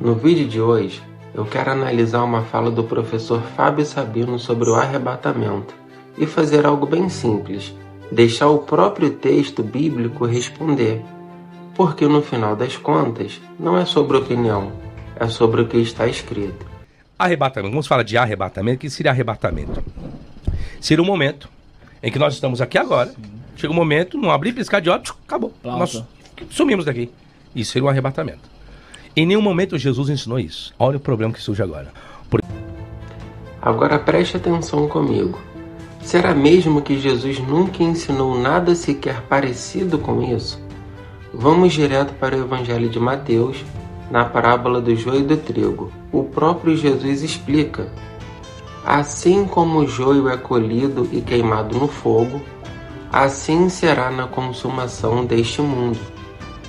No vídeo de hoje, eu quero analisar uma fala do professor Fábio Sabino sobre o arrebatamento e fazer algo bem simples, deixar o próprio texto bíblico responder, porque no final das contas, não é sobre opinião, é sobre o que está escrito. Arrebatamento, vamos falar de arrebatamento. O que seria arrebatamento? Seria um momento em que nós estamos aqui agora, chega um momento, não abrir, piscar de olhos, acabou. Nós sumimos daqui. Isso seria um arrebatamento. Em nenhum momento Jesus ensinou isso. Olha o problema que surge agora. Agora preste atenção comigo. Será mesmo que Jesus nunca ensinou nada sequer parecido com isso? Vamos direto para o Evangelho de Mateus, na parábola do joio e do trigo. O próprio Jesus explica: assim como o joio é colhido e queimado no fogo, assim será na consumação deste mundo.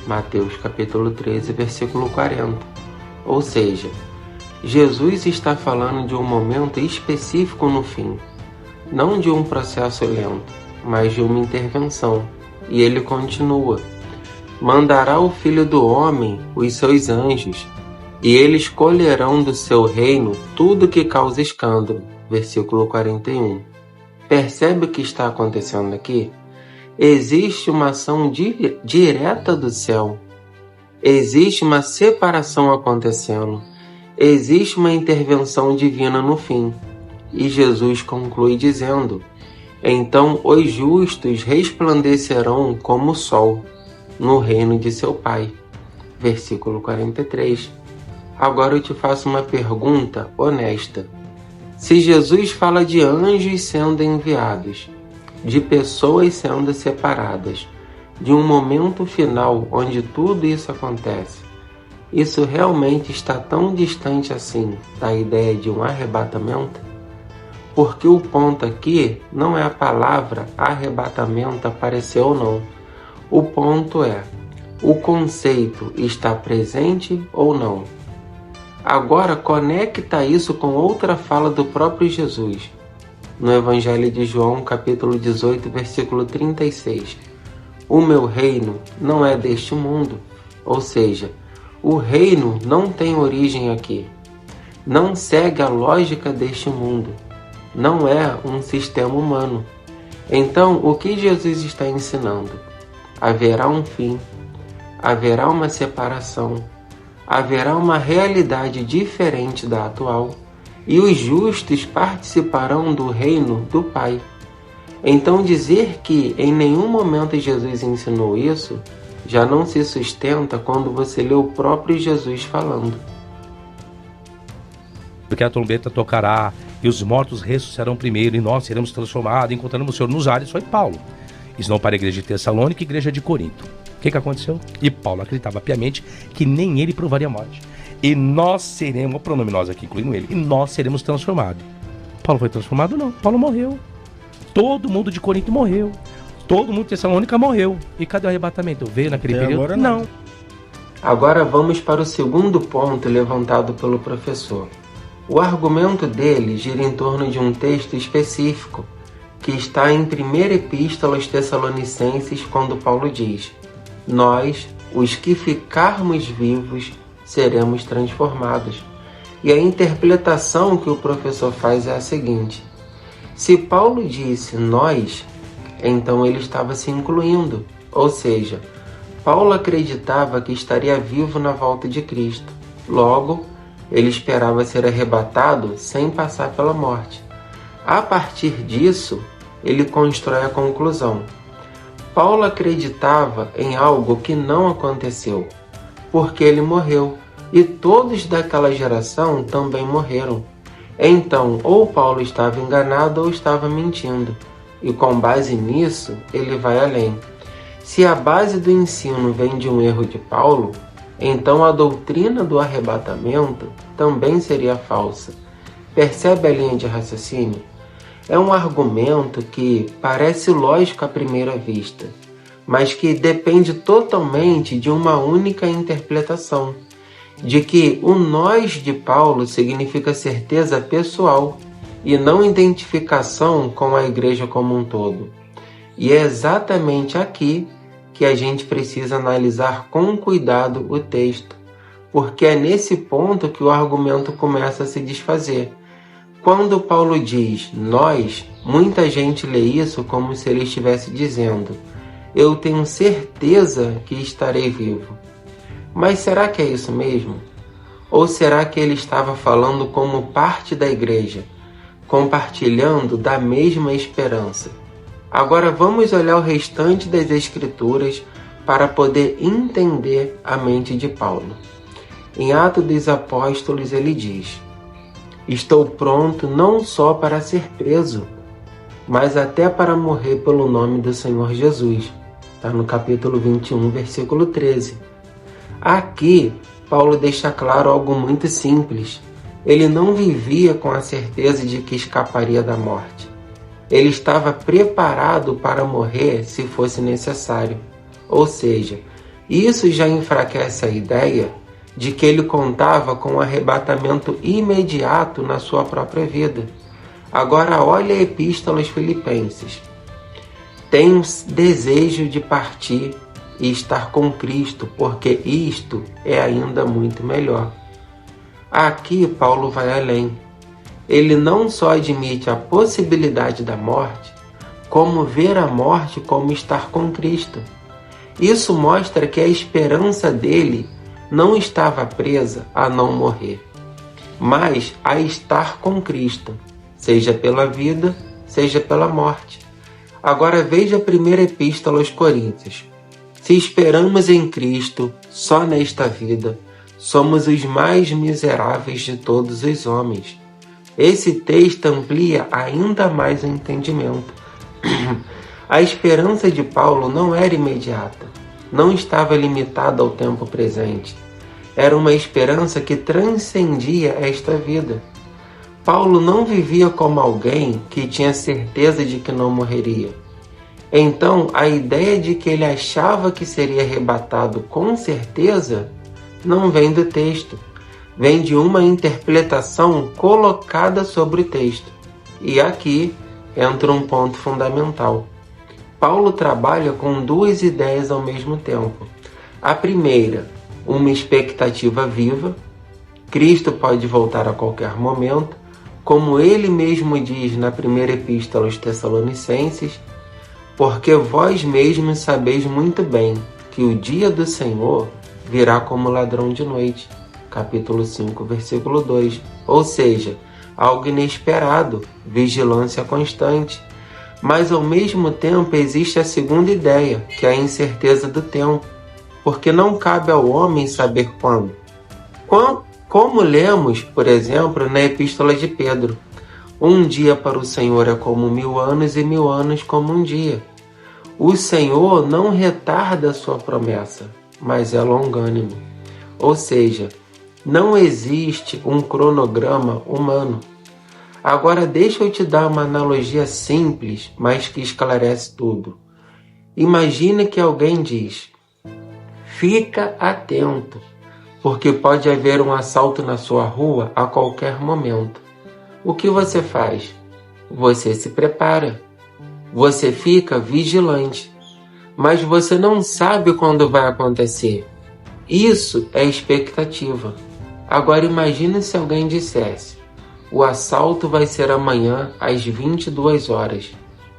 Mateus capítulo 13, versículo 40. Ou seja, Jesus está falando de um momento específico no fim, não de um processo lento, mas de uma intervenção. E ele continua: mandará o Filho do Homem os seus anjos, e eles colherão do seu reino tudo que causa escândalo. Versículo 41. Percebe o que está acontecendo aqui? Existe uma ação direta do céu. Existe uma separação acontecendo. Existe uma intervenção divina no fim. E Jesus conclui dizendo: então os justos resplandecerão como o sol no reino de seu Pai. Versículo 43. Agora eu te faço uma pergunta honesta. Se Jesus fala de anjos sendo enviados, de pessoas sendo separadas, de um momento final onde tudo isso acontece, isso realmente está tão distante assim da ideia de um arrebatamento? Porque o ponto aqui não é a palavra arrebatamento aparecer ou não. O ponto é: o conceito está presente ou não? Agora conecta isso com outra fala do próprio Jesus, no Evangelho de João, capítulo 18, versículo 36. O meu reino não é deste mundo, ou seja, o reino não tem origem aqui, não segue a lógica deste mundo, não é um sistema humano. Então, o que Jesus está ensinando? Haverá um fim, haverá uma separação, haverá uma realidade diferente da atual, e os justos participarão do reino do Pai. Então dizer que em nenhum momento Jesus ensinou isso, já não se sustenta quando você lê o próprio Jesus falando. Porque a trombeta tocará, e os mortos ressuscitarão primeiro, e nós seremos transformados, encontraremos o Senhor nos ares. Foi Paulo. Isso não para a igreja de Tessalônica e a igreja de Corinto. O que aconteceu? E Paulo acreditava piamente que nem ele provaria a morte. E nós seremos, o pronome nós aqui, incluindo ele, e nós seremos transformados. Paulo foi transformado? Não. Paulo morreu. Todo mundo de Corinto morreu. Todo mundo de Tessalônica morreu. E cadê o arrebatamento? Veio naquele período? Agora não. Agora vamos para o segundo ponto levantado pelo professor. O argumento dele gira em torno de um texto específico, que está em 1ª Epístola aos Tessalonicenses, quando Paulo diz: nós, os que ficarmos vivos, seremos transformados. E a interpretação que o professor faz é a seguinte: se Paulo disse nós, então ele estava se incluindo, ou seja, Paulo acreditava que estaria vivo na volta de Cristo. Logo, ele esperava ser arrebatado sem passar pela morte. A partir disso, ele constrói a conclusão: Paulo acreditava em algo que não aconteceu, porque ele morreu, e todos daquela geração também morreram. Então, ou Paulo estava enganado ou estava mentindo, e com base nisso, ele vai além. Se a base do ensino vem de um erro de Paulo, então a doutrina do arrebatamento também seria falsa. Percebe a linha de raciocínio? É um argumento que parece lógico à primeira vista, mas que depende totalmente de uma única interpretação, de que o nós de Paulo significa certeza pessoal e não identificação com a igreja como um todo. E é exatamente aqui que a gente precisa analisar com cuidado o texto, porque é nesse ponto que o argumento começa a se desfazer. Quando Paulo diz nós, muita gente lê isso como se ele estivesse dizendo: eu tenho certeza que estarei vivo. Mas será que é isso mesmo? Ou será que ele estava falando como parte da igreja, compartilhando da mesma esperança? Agora vamos olhar o restante das Escrituras para poder entender a mente de Paulo. Em Atos dos Apóstolos ele diz: estou pronto não só para ser preso, mas até para morrer pelo nome do Senhor Jesus. Está no capítulo 21, versículo 13. Aqui, Paulo deixa claro algo muito simples. Ele não vivia com a certeza de que escaparia da morte. Ele estava preparado para morrer se fosse necessário. Ou seja, isso já enfraquece a ideia de que ele contava com um arrebatamento imediato na sua própria vida. Agora olha a Epístola aos Filipenses. Tenho desejo de partir e estar com Cristo, porque isto é ainda muito melhor. Aqui Paulo vai além. Ele não só admite a possibilidade da morte, como ver a morte como estar com Cristo. Isso mostra que a esperança dele não estava presa a não morrer, mas a estar com Cristo, seja pela vida, seja pela morte. Agora veja a primeira epístola aos Coríntios. Se esperamos em Cristo só nesta vida, somos os mais miseráveis de todos os homens. Esse texto amplia ainda mais o entendimento. A esperança de Paulo não era imediata, não estava limitada ao tempo presente. Era uma esperança que transcendia esta vida. Paulo não vivia como alguém que tinha certeza de que não morreria. Então, a ideia de que ele achava que seria arrebatado com certeza não vem do texto, vem de uma interpretação colocada sobre o texto. E aqui entra um ponto fundamental. Paulo trabalha com duas ideias ao mesmo tempo. A primeira, uma expectativa viva. Cristo pode voltar a qualquer momento, como ele mesmo diz na primeira epístola aos Tessalonicenses, porque vós mesmos sabeis muito bem que o dia do Senhor virá como ladrão de noite. Capítulo 5, versículo 2. Ou seja, algo inesperado, vigilância constante. Mas ao mesmo tempo existe a segunda ideia, que é a incerteza do tempo, porque não cabe ao homem saber quando. Como lemos, por exemplo, na Epístola de Pedro: um dia para o Senhor é como 1000 anos e 1000 anos como um dia. O Senhor não retarda a sua promessa, mas é longânimo. Ou seja, não existe um cronograma humano. Agora deixa eu te dar uma analogia simples, mas que esclarece tudo. Imagine que alguém diz: fica atento, porque pode haver um assalto na sua rua a qualquer momento. O que você faz? Você se prepara. Você fica vigilante. Mas você não sabe quando vai acontecer. Isso é expectativa. Agora imagine se alguém dissesse: o assalto vai ser amanhã às 22 horas.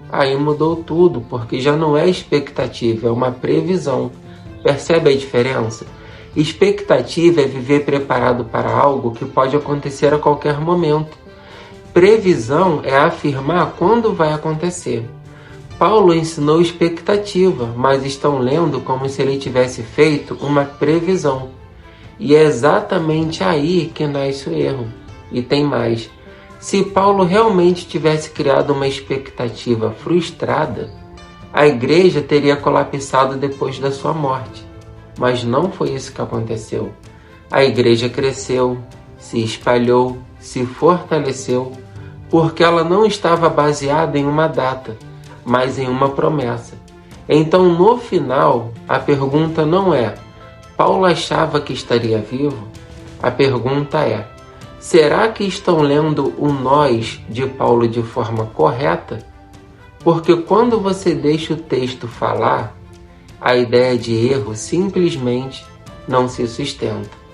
Aí mudou tudo, porque já não é expectativa, é uma previsão. Percebe a diferença? Expectativa é viver preparado para algo que pode acontecer a qualquer momento. Previsão é afirmar quando vai acontecer. Paulo ensinou expectativa, mas estão lendo como se ele tivesse feito uma previsão. E é exatamente aí que nasce o erro. E tem mais. Se Paulo realmente tivesse criado uma expectativa frustrada, a igreja teria colapsado depois da sua morte. Mas não foi isso que aconteceu. A igreja cresceu, se espalhou, se fortaleceu, porque ela não estava baseada em uma data, mas em uma promessa. Então, no final, a pergunta não é: Paulo achava que estaria vivo? A pergunta é: será que estão lendo o nós de Paulo de forma correta? Porque quando você deixa o texto falar, a ideia de erro simplesmente não se sustenta.